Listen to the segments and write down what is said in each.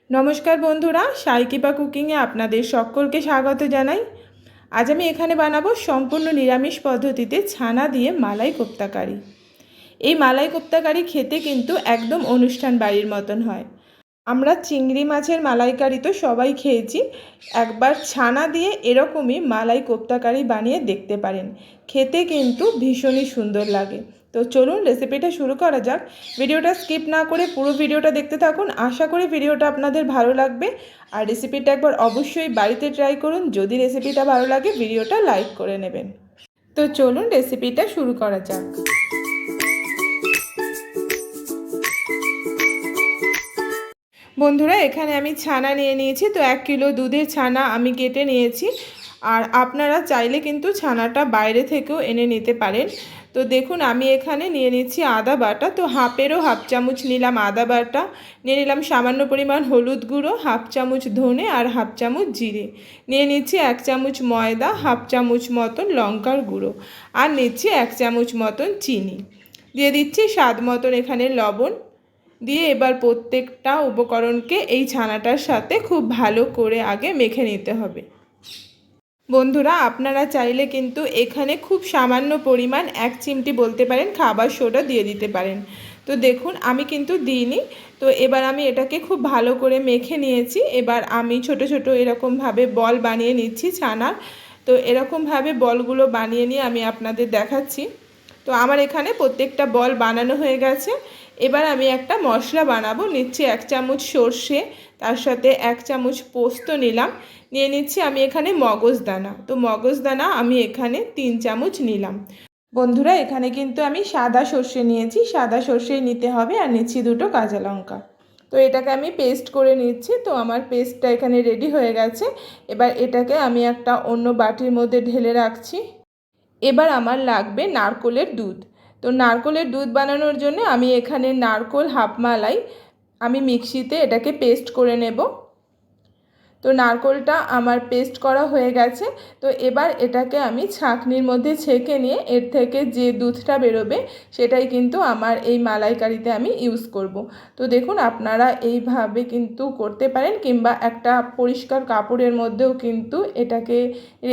নমস্কার বন্ধুরা, সাইকিপা কুকিংয়ে আপনাদের সকলকে স্বাগত জানাই। আজ আমি এখানে বানাবো সম্পূর্ণ নিরামিষ পদ্ধতিতে ছানা দিয়ে মালাই কোপ্তা কারি। এই মালাই কোপ্তা কারি খেতে কিন্তু একদম অনুষ্ঠান বাড়ির মতন হয়। আমরা চিংড়ি মাছের মালাইকারি তো সবাই খেয়েছি, একবার ছানা দিয়ে এরকমই মালাই কোপ্তা কারি বানিয়ে দেখতে পারেন। খেতে কিন্তু ভীষণই সুন্দর লাগে। তো চলুন রেসিপিটা শুরু করা যাক। ভিডিওটা স্কিপ না করে পুরো ভিডিওটা দেখতে থাকুন। আশা করি ভিডিওটা আপনাদের ভালো লাগবে। আর রেসিপিটা একবার অবশ্যই বাড়িতে ট্রাই করুন। যদি রেসিপিটা ভালো লাগে ভিডিওটা লাইক করে নেবেন। তো চলুন রেসিপিটা শুরু করা যাক। বন্ধুরা, এখানে আমি ছানা নিয়ে নিয়েছি। তো 1 কিলো দুধের ছানা আমি কেটে নিয়েছি। আর আপনারা চাইলে কিন্তু ছানাটা বাইরে থেকেও এনে নিতে পারেন। তো দেখুন আমি এখানে নিয়ে নিচ্ছি আদা বাটা। তো হাফেরও হাফ চামচ নিলাম আদা বাটা, নিয়ে নিলাম সামান্য পরিমাণ হলুদ গুঁড়ো, হাফ চামচ ধনে আর হাফ চামচ জিরে, নিয়ে নিচ্ছি 1 চামচ ময়দা, হাফ চামচ মতন লঙ্কার গুঁড়ো, আর নিচ্ছি 1 চামচ মতন চিনি, দিয়ে দিচ্ছি স্বাদ মতন এখানে লবণ। দিয়ে এবার প্রত্যেকটা উপকরণকে এই ছানাটার সাথে খুব ভালো করে আগে মেখে নিতে হবে। বন্ধুরা, আপনারা চাইলে কিন্তু এখানে খুব সামান্য পরিমাণ 1 চিমটি বলতে পারেন খাবার সোডা দিয়ে দিতে পারেন। তো দেখুন আমি কিন্তু দিইনি। তো এবার আমি এটাকে খুব ভালো করে মেখে নিয়েছি। এবার আমি ছোট ছোট এরকমভাবে বল বানিয়ে নিচ্ছি ছানার। তো এরকমভাবে বলগুলো বানিয়ে নিয়ে আমি আপনাদের দেখাচ্ছি। তো আমার এখানে প্রত্যেকটা বল বানানো হয়ে গেছে। এবার আমি একটা মশলা বানাবো। নিচ্ছি 1 চামচ সর্ষে, তার সাথে 1 চামচ পোস্ত নিলাম, নিয়ে নিচ্ছি আমি এখানে মগজদানা। তো মগজদানা আমি এখানে 3 চামচ নিলাম। বন্ধুরা, এখানে কিন্তু আমি সাদা সর্ষে নিয়েছি, সাদা সর্ষেই নিতে হবে। আর নিচ্ছি 2টো কাঁচা লঙ্কা। তো এটাকে আমি পেস্ট করে নিচ্ছি। তো আমার পেস্টটা এখানে রেডি হয়ে গেছে। এবার এটাকে আমি একটা অন্য বাটির মধ্যে ঢেলে রাখছি। এবার আমার লাগবে নারকেলের দুধ। তো নারকেলের দুধ বানানোর জন্য আমি এখানে নারকেল হাফ মালাই আমি মিক্সিতে এটাকে পেস্ট করে নেব। তো নারকেলটা আমার পেস্ট করা হয়ে গেছে। তো এবার এটাকে আমি ছাঁকনির মধ্যে ছেঁকে নিয়ে এর থেকে যে দুধটা বেরোবে সেটাই কিন্তু আমার এই মালাইকারিতে আমি ইউজ করব। তো দেখুন আপনারা এইভাবে কিন্তু করতে পারেন, কিংবা একটা পরিষ্কার কাপড়ের মধ্যেও কিন্তু এটাকে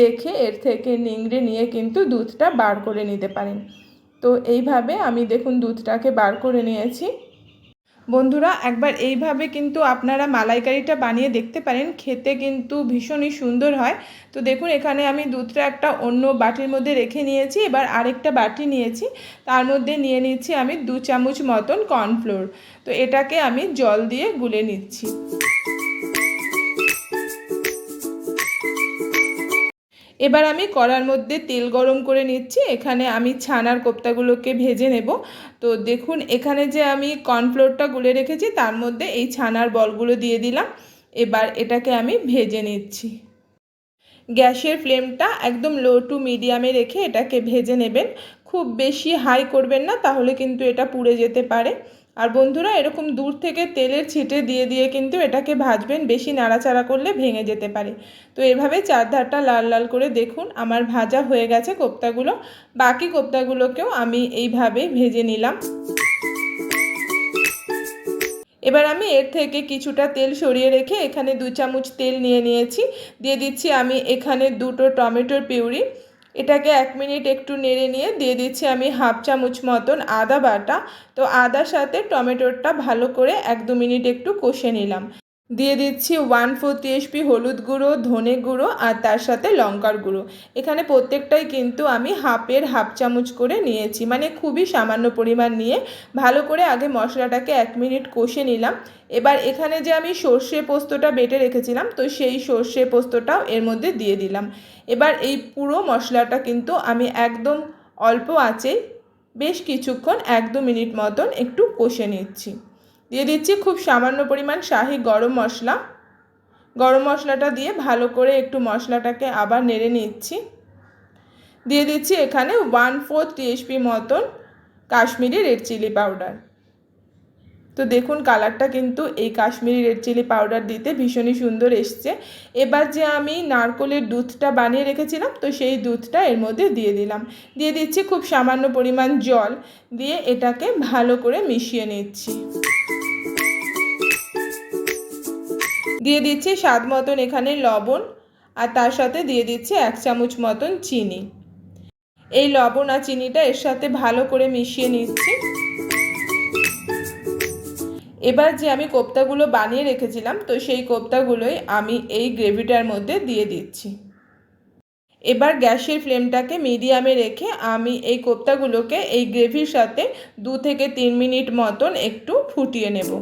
রেখে এর থেকে নিংড়ে নিয়ে কিন্তু দুধটা বার করে নিতে পারেন। তো এইভাবে আমি দেখুন দুধটাকে বার করে নিয়েছি। বন্ধুরা, একবার এইভাবে কিন্তু আপনারা মালাইকারিটা বানিয়ে দেখতে পারেন। খেতে কিন্তু ভীষণই সুন্দর হয়। তো দেখুন এখানে আমি দুধটা একটা অন্য বাটির মধ্যে রেখে নিয়েছি। এবার আরেকটা বাটি নিয়েছি, তার মধ্যে নিয়ে নিচ্ছি আমি 2 চামচ মতন কর্নফ্লোর। তো এটাকে আমি জল দিয়ে গুলে নিচ্ছি। এবার আমি কড়ার মধ্যে তেল গরম করে নিচ্ছি। এখানে আমি ছানার কোপ্তাগুলোকে ভেজে নেব। তো দেখুন এখানে যে আমি কর্নফ্লোরটা গুলে রেখেছি তার মধ্যে এই ছানার বলগুলো দিয়ে দিলাম। এবার এটাকে আমি ভেজে নিচ্ছি। গ্যাসের ফ্লেমটা একদম লো টু মিডিয়ামে রেখে এটাকে ভেজে নেবেন। খুব বেশি হাই করবেন না, তাহলে কিন্তু এটা পুড়ে যেতে পারে। আর বন্ধুরা, এরকম দূর থেকে তেলের ছিটে দিয়ে দিয়ে কিন্তু এটাকে ভাজবেন, বেশি নাড়াচাড়া করলে ভেঙে যেতে পারে। তো এভাবে চারধারটা লাল লাল করে দেখুন আমার ভাজা হয়ে গেছে কোপ্তাগুলো। বাকি কোপ্তাগুলোকেও আমি এইভাবেই ভেজে নিলাম। এবার আমি এর থেকে কিছুটা তেল সরিয়ে রেখে এখানে 2 চামচ তেল নিয়ে নিয়েছি। দিয়ে দিচ্ছি আমি এখানে 2টো টমেটোর পিউরি। এটাকে 1 মিনিট একটু নেড়ে নিয়ে দিয়ে দিচ্ছি আমি হাফ চামচ মতন আদা বাটা। তো আদার সাথে টমেটোরটা ভালো করে 1-2 মিনিট একটু কষে নিলাম। দিয়ে দিচ্ছি 1/4 টিএসপি হলুদ গুঁড়ো, ধনে গুঁড়ো আর তার সাথে লঙ্কার গুঁড়ো। এখানে প্রত্যেকটাই কিন্তু আমি হাফ চামচ করে নিয়েছি, মানে খুবই সামান্য পরিমাণ নিয়ে ভালো করে আগে মশলাটাকে 1 মিনিট কষে নিলাম। এবার এখানে যে আমি সর্ষে পোস্তটা বেটে রেখেছিলাম, তো সেই সর্ষে পোস্তটাও এর মধ্যে দিয়ে দিলাম। এবার এই পুরো মশলাটা কিন্তু আমি একদম অল্প আঁচেই বেশ কিছুক্ষণ 1-2 মিনিট মতন একটু কষে নিচ্ছি। দিয়ে দিচ্ছি খুব সামান্য পরিমাণ শাহি গরম মশলা। গরম মশলাটা দিয়ে ভালো করে একটু মশলাটাকে আবার নেড়ে নিচ্ছি। দিয়ে দিচ্ছি এখানে 1/4 টিএসপি মতন কাশ্মীরি রেড চিলি পাউডার। তো দেখুন কালারটা কিন্তু এই কাশ্মীরি রেড চিলি পাউডার দিতে ভীষণই সুন্দর এসছে। এবার যে আমি নারকেলের দুধটা বানিয়ে রেখেছিলাম, তো সেই দুধটা এর মধ্যে দিয়ে দিলাম। দিয়ে দিচ্ছি খুব সামান্য পরিমাণ জল, দিয়ে এটাকে ভালো করে মিশিয়ে নিচ্ছি। দিয়ে দিচ্ছি স্বাদ মতন এখানে লবণ, আর তার সাথে দিয়ে দিচ্ছি 1 চামচ মতন চিনি। এই লবণ আর চিনিটা এর সাথে ভালো করে মিশিয়ে নিচ্ছি। এবার যে আমি কোপ্তাগুলো বানিয়ে রেখেছিলাম, তো সেই কোপ্তাগুলোই আমি এই গ্রেভিটার মধ্যে দিয়ে দিচ্ছি। এবার গ্যাসের ফ্লেমটাকে মিডিয়ামে রেখে আমি এই কোপ্তাগুলোকে এই গ্রেভির সাথে 2 থেকে 3 মিনিট মতন একটু ফুটিয়ে নেব।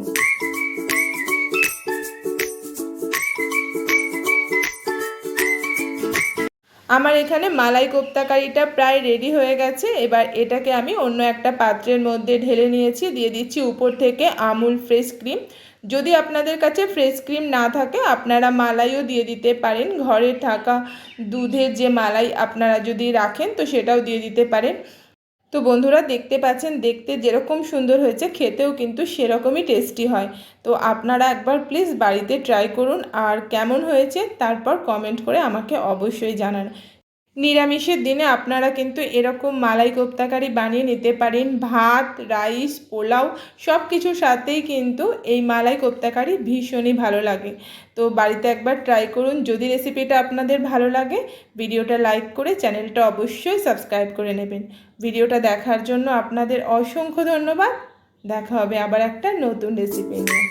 আমার এখানে মালাই কোপ্তা কারিটা প্রায় রেডি হয়ে গেছে। এবার এটাকে আমি অন্য একটা পাত্রের মধ্যে ঢেলে নিয়েছি। দিয়ে দিচ্ছি উপর থেকে আমুল ফ্রেশ ক্রিম। যদি আপনাদের কাছে ফ্রেশ ক্রিম না থাকে আপনারা মালাইও দিয়ে দিতে পারেন। ঘরে থাকা দুধের যে মালাই আপনারা যদি রাখেন তো সেটাও দিয়ে দিতে পারেন। তো বন্ধুরা দেখতে পাচ্ছেন, দেখতে যেরকম সুন্দর হয়েছে খেতেও কিন্তু সেরকমই টেস্টি হয়। তো আপনারা একবার প্লিজ বাড়িতে ট্রাই করুন, আর কেমন হয়েছে তারপর কমেন্ট করে আমাকে অবশ্যই জানান। নিরামিষের দিনে আপনারা কিন্তু এরকম মালাই কোপ্তা কারি বানিয়ে নিতে পারেন। ভাত, রাইস, পোলাও সব কিছুর সাথেই কিন্তু এই মালাই কোপ্তা কারি ভীষণই ভালো লাগে। তো বাড়িতে একবার ট্রাই করুন। যদি রেসিপিটা আপনাদের ভালো লাগে ভিডিওটা লাইক করে চ্যানেলটা অবশ্যই সাবস্ক্রাইব করে নেবেন। ভিডিওটা দেখার জন্য আপনাদের অসংখ্য ধন্যবাদ। দেখা হবে আবার একটা নতুন রেসিপি নিয়ে।